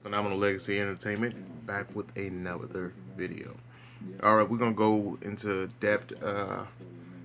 Phenomenal Legacy Entertainment, back with another video. Alright, we're going to go into depth,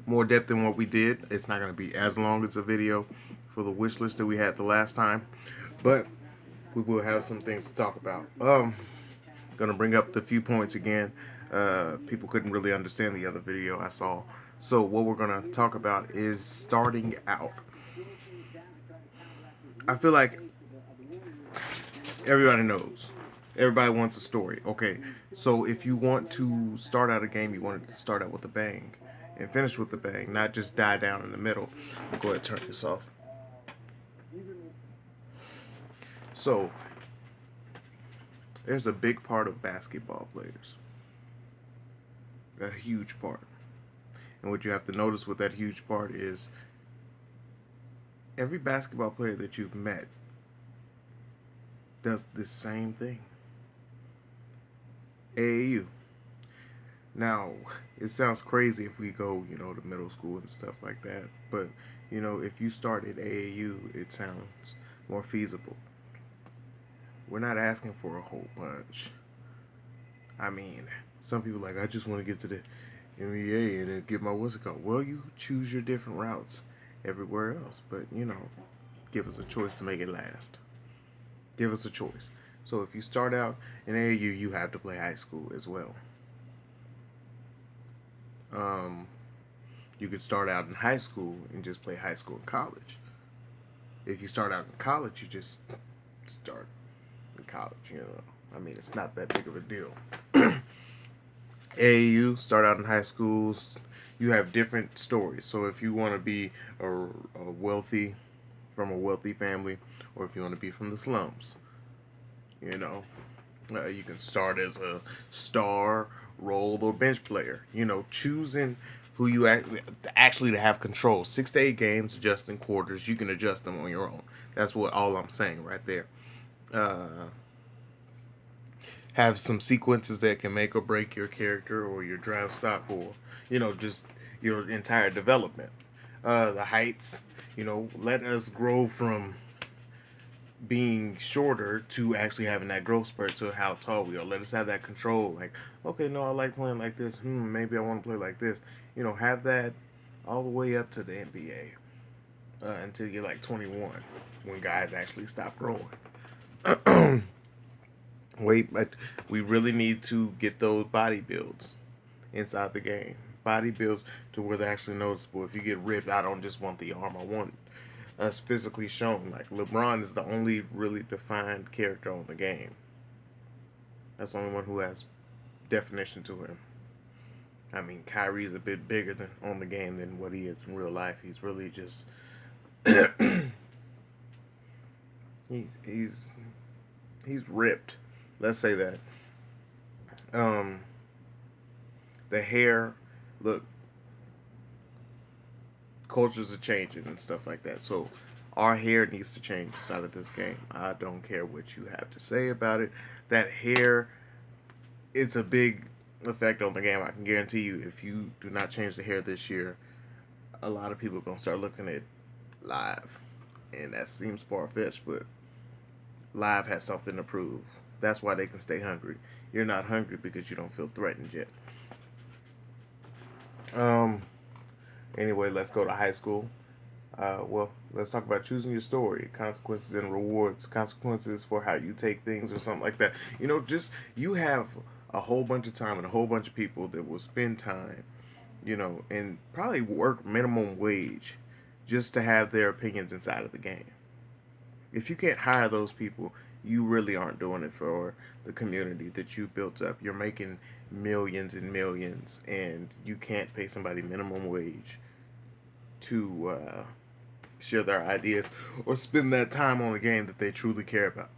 more depth than what we did. It's not going to be as long as a video for the wish list that we had the last time, but we will have some things to talk about. Going to bring up the few points again. People couldn't really understand the other video I saw. So what we're going to talk about is starting out. I feel like everybody knows. Everybody wants a story. Okay, so if you want to start out a game, you want it to start out with a bang and finish with a bang, not just die down in the middle. Go ahead and turn this off. So, there's a big part of basketball players. A huge part. And what you have to notice with that huge part is every basketball player that you've met does the same thing. AAU. Now, it sounds crazy if we go, to middle school and stuff like that. But, if you start at AAU, it sounds more feasible. We're not asking for a whole bunch. I mean, some people are like, I just want to get to the NBA and then get my what's it called. Well, you choose your different routes everywhere else. But, give us a choice to make it last. Give us a choice. So if you start out in AAU, you have to play high school as well. You could start out in high school and just play high school and college. If you start out in college, you just start in college, I mean, it's not that big of a deal. AAU, start out in high schools, you have different stories. So if you want to be a wealthy, from a wealthy family, or if you want to be from the slums, you can start as a star, role, or bench player. Choosing who you actually to have control. 6 to 8 games, adjusting quarters. You can adjust them on your own. That's all I'm saying right there. Have some sequences that can make or break your character or your draft stock or, just your entire development. The heights, let us grow from being shorter to actually having that growth spurt to how tall we are. Let us have that control. Like, okay, no, I like playing like this. Maybe I want to play like this. Have that all the way up to the NBA until you're like 21, when guys actually stop growing. Wait, but we really need to get those body builds inside the game. Body builds to where they're actually noticeable. If you get ripped, I don't just want the arm. I want us physically shown. Like LeBron is the only really defined character on the game. That's the only one who has definition to him. I mean, Kyrie's a bit bigger on the game than what he is in real life. He's really just he's ripped. Let's say that. The hair, look, cultures are changing and stuff like that. So our hair needs to change inside of this game. I don't care what you have to say about it. That hair, it's a big effect on the game. I can guarantee you, if you do not change the hair this year, a lot of people are going to start looking at live. And that seems far-fetched, but live has something to prove. That's why they can stay hungry. You're not hungry because you don't feel threatened yet. Anyway, let's go to high school. Let's talk about choosing your story, consequences and rewards, consequences for how you take things or something like that. You have a whole bunch of time and a whole bunch of people that will spend time, and probably work minimum wage just to have their opinions inside of the game. If you can't hire those people, you really aren't doing it for the community that you built up. You're making millions and millions, and you can't pay somebody minimum wage to share their ideas or spend that time on a game that they truly care about.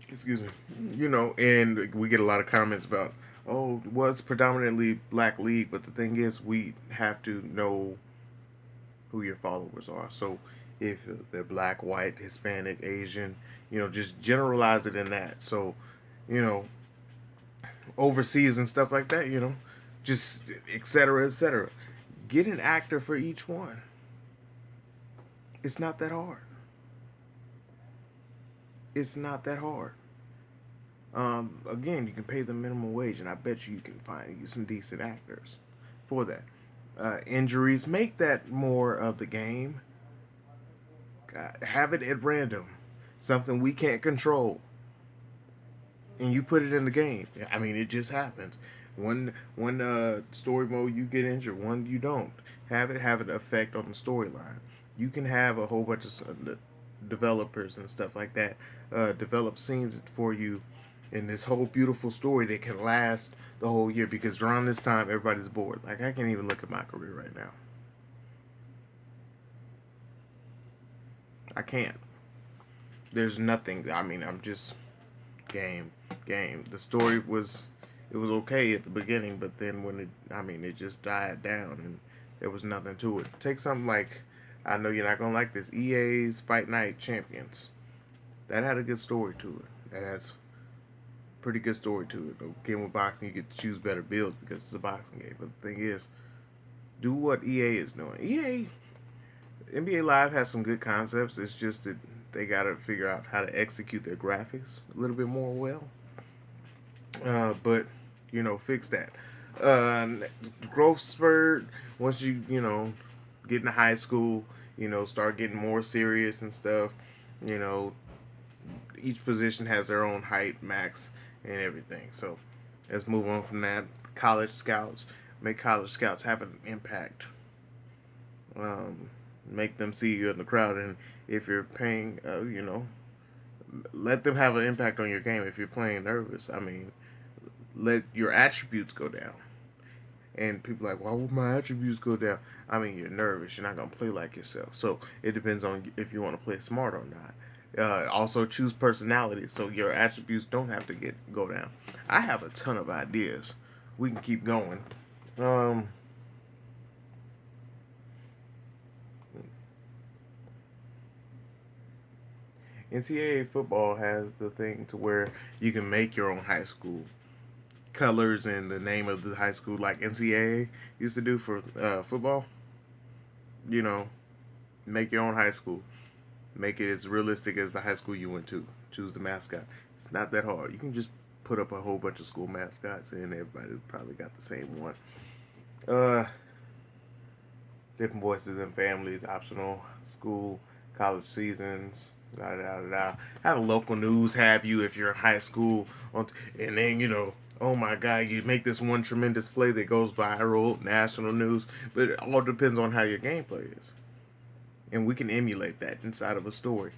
Excuse me. And we get a lot of comments about, oh, well, it's predominantly black league, but the thing is, we have to know who your followers are. So if they're black, white, Hispanic, Asian, just generalize it in that. So, overseas and stuff like that, just et cetera, et cetera. Get an actor for each one. It's not that hard. It's not that hard. Again, you can pay them minimum wage, and I bet you can find you some decent actors for that. Injuries, make that more of the game. God, have it at random, something we can't control, and you put it in the game. I mean, it just happens. One story mode you get injured, one you don't. Have an effect on the storyline. You can have a whole bunch of developers and stuff like that develop scenes for you in this whole beautiful story that can last the whole year, because around this time everybody's bored. Like, I can't even look at my career right now. I can't. There's nothing. I mean, I'm just game. The story was, it was okay at the beginning, but then when it just died down and there was nothing to it. Take something like, I know you're not gonna like this, EA's Fight Night Champions. That had a good story to it. That has pretty good story to it. Again, with boxing, you get to choose better builds because it's a boxing game. But the thing is, do what EA is doing. NBA Live has some good concepts. It's just that they got to figure out how to execute their graphics a little bit more well. But fix that. Growth spurt once get into high school. Start getting more serious and stuff. You know, each position has their own height max and everything. So let's move on from that. College scouts, make college scouts have an impact. Um, Make them see you in the crowd, and if you're paying, let them have an impact on your game. If you're playing nervous, let your attributes go down. And people are like, why would my attributes go down? I mean, you're nervous. You're not gonna play like yourself. So it depends on if you want to play smart or not. Also, choose personality, so your attributes don't have to go down. I have a ton of ideas. We can keep going. Um, NCAA football has the thing to where you can make your own high school colors and the name of the high school, like NCAA used to do for football. You know, make your own high school. Make it as realistic as the high school you went to. Choose the mascot. It's not that hard. You can just put up a whole bunch of school mascots, and everybody probably got the same one. Uh, Different voices and families, optional school, college seasons, da da da da. Have a local news have you if you're in high school, and then oh my God, you make this one tremendous play that goes viral, national news. But it all depends on how your gameplay is, and we can emulate that inside of a story.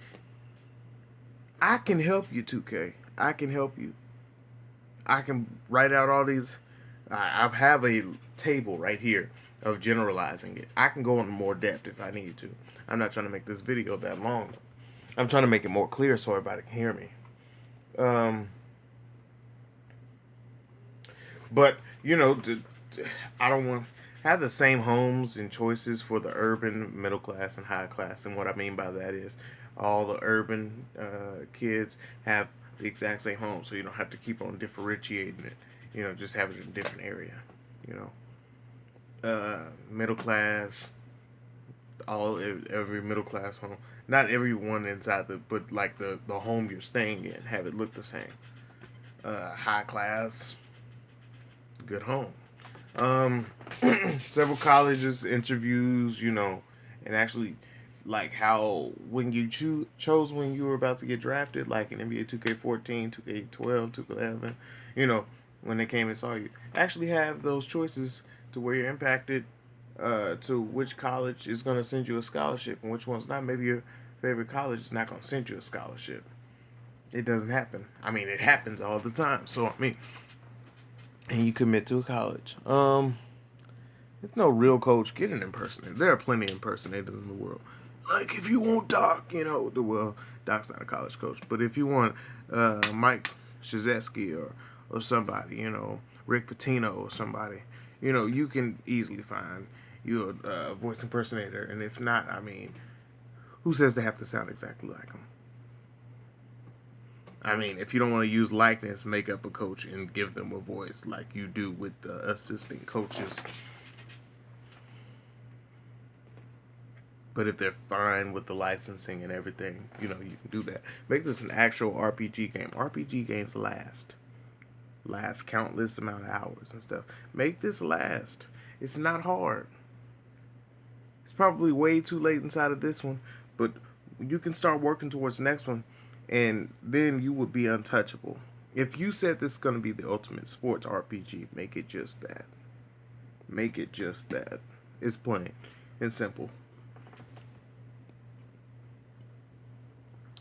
I can help you, 2K. I can help you. I can write out all these. I have a table right here of generalizing it. I can go into more depth if I need to. I'm not trying to make this video that long. I'm trying to make it more clear so everybody can hear me. Um, but I don't want to have the same homes and choices for the urban, middle class, and high class. And what I mean by that is all the urban kids have the exact same home, so you don't have to keep on differentiating it. Just have it in a different area. You Middle class, every middle class home. Not everyone inside but like the home you're staying in, have it look the same. High class, good home. Um, Several colleges interviews, and actually like how when you chose when you were about to get drafted, like in NBA 2K14, 2K12, 2K11, you know, when they came and saw you, actually have those choices to where you're impacted to which college is going to send you a scholarship and which one's not. Maybe your favorite college is not going to send you a scholarship. It doesn't happen. I mean, it happens all the time. So and you commit to a college. There's no real coach. Get an impersonator. There are plenty of impersonators in the world. Like if you want Doc, Doc's not a college coach, but if you want Mike Krzyzewski or somebody, Rick Pitino or somebody, you can easily find you a voice impersonator. And if not, who says they have to sound exactly like them? If you don't want to use likeness, make up a coach and give them a voice like you do with the assistant coaches. But if they're fine with the licensing and everything, you know, you can do that. Make this an actual RPG game. RPG games last countless amount of hours and stuff. Make this last. It's not hard. It's probably way too late inside of this one, but you can start working towards the next one, and then you would be untouchable. If you said this is going to be the ultimate sports RPG, make it just that. Make it just that. It's plain and simple.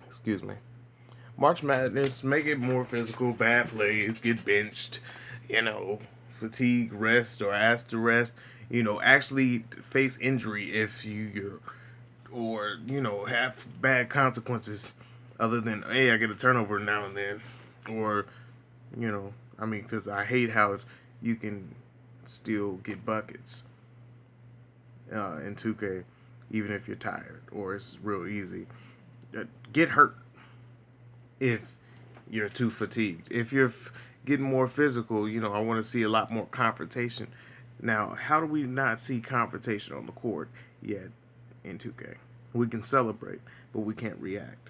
Excuse me. March Madness, make it more physical, bad plays, get benched, you know, fatigue, rest, or asked to rest, you know, actually face injury if you're, or, you know, have bad consequences other than, hey, I get a turnover now and then, or, you know, I mean, because I hate how you can still get buckets in 2K, even if you're tired, or it's real easy. Get hurt if you're too fatigued. If you're getting more physical, you know, I want to see a lot more confrontation. Now, how do we not see confrontation on the court yet in 2K? We can celebrate, but we can't react.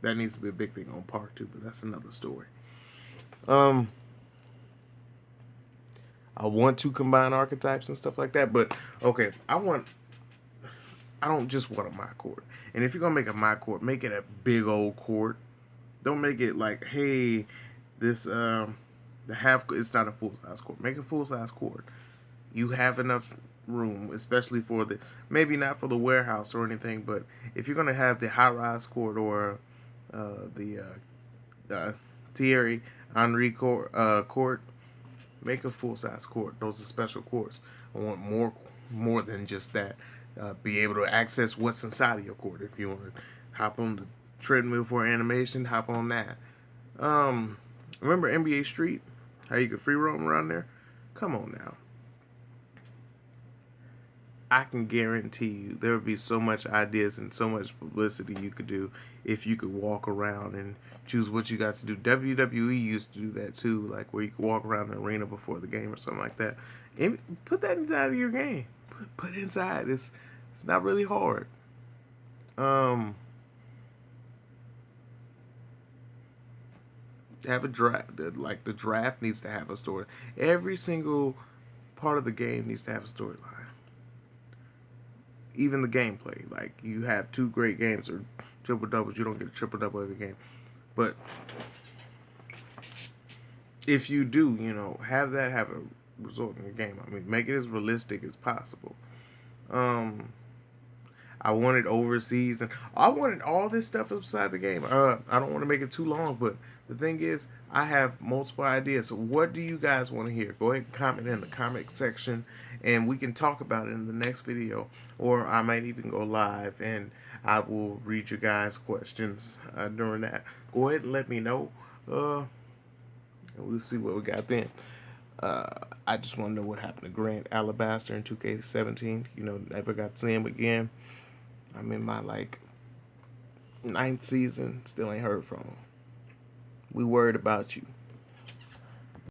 That needs to be a big thing on Park too, but that's another story. I want to combine archetypes and stuff like that, but okay, I don't just want a my court. And if you're gonna make a my court, make it a big old court. Don't make it like, hey, this the half. It's not a full size court. Make a full size court. You have enough room, especially for the, maybe not for the warehouse or anything, but if you're gonna have the high rise court or the Thierry Henry court, make a full size court. Those are special courts. I want more than just that. Be able to access what's inside of your court. If you want to hop on the treadmill for animation, hop on that. Remember NBA Street? How you could free roam around there? Come on now. I can guarantee you there would be so much ideas and so much publicity you could do if you could walk around and choose what you got to do. WWE used to do that too, like where you could walk around the arena before the game or something like that. And put that inside of your game. Put it inside. It's not really hard. Have a draft. Like the draft needs to have a story. Every single part of the game needs to have a storyline. Even the gameplay. Like you have two great games or triple doubles, you don't get a triple double every game. But if you do, you know, have a result in your game. I mean, make it as realistic as possible. I wanted overseas, and I wanted all this stuff inside the game. I don't want to make it too long, but the thing is, I have multiple ideas. So what do you guys want to hear? Go ahead and comment in the comment section, and we can talk about it in the next video. Or I might even go live, and I will read you guys' questions during that. Go ahead and let me know. And we'll see what we got then. I just want to know what happened to Grant Alabaster in 2K17. You know, never got to see him again. I'm in my, 9th season. Still ain't heard from him. We worried about you.